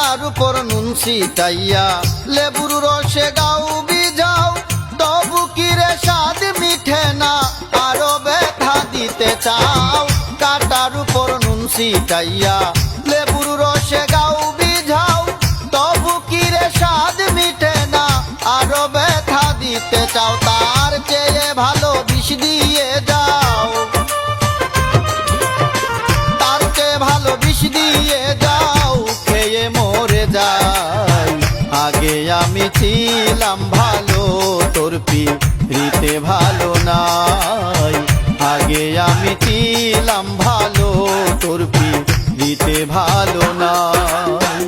কাটার উপর নুন ছিটাইয়া লেবুর রসে গাও বিজাও, তবু কি রে স্বাদ মিঠে না, আরো ব্যথা দিতে চাও। কাটার উপর নুন ছিটাইয়া লেবুর রসে গাও বিঝাও, তবু কি রে স্বাদ মিঠে না, আরো ব্যথা দিতে চাও। তার চেয়ে ভালো বিষ দিয়ে যাও, তার চেয়ে ভালো বিষ দিয়ে যাও, খেয়ে মরে যাই। আগে আমি ছিলাম ভালো, তোর পিরিতে ভালো নাই। আগে আমি ছিলাম ভালো, তোর পিরিতে ভালো নাই।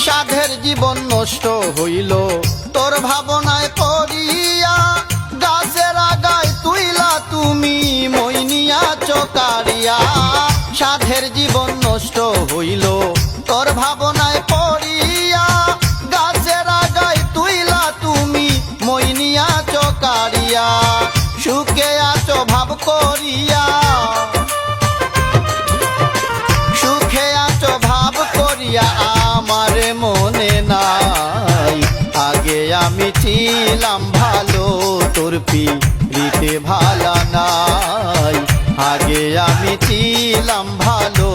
সাধের জীবন নষ্ট হইল তোর ভাবনায় পড়িয়া, গাছের আগায় তুইলা তুমি মইনিয়া চকারিয়া। সাধের জীবন নষ্ট হইল তোর ভাবনায় পড়িয়া, গাছের আগায় তুইলা তুমি মইনিয়া চকারিয়া। সুখে আছো ভাব করিয়া, সুখে আছো ভাব করিয়া, আমারে মনে নাই। আগে আমি ছিলাম ভালো, তোর পিরিতে ভালো নাই। আগে আমি ছিলাম ভালো,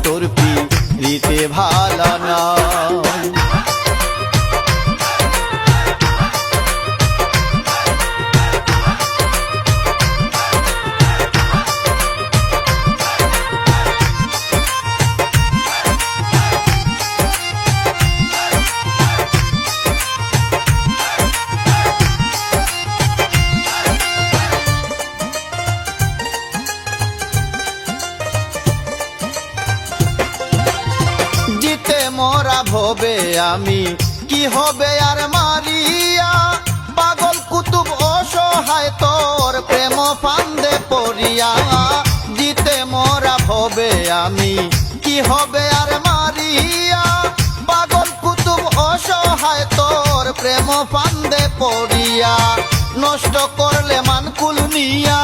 তোর পিরিতে ভালো নাই। জিতে মোরা ভবে আমি কি হবে আর মারিয়া, পাগল কুতুব অসহায় তোর প্রেম ফান্দে পড়িয়া। জিতে মোরা ভবে আমি কি হবে আর মারিয়া, পাগল কুতুব অসহায় তোর প্রেম ফান্দে পড়িয়া। নষ্ট করলে মানকুল নিয়া,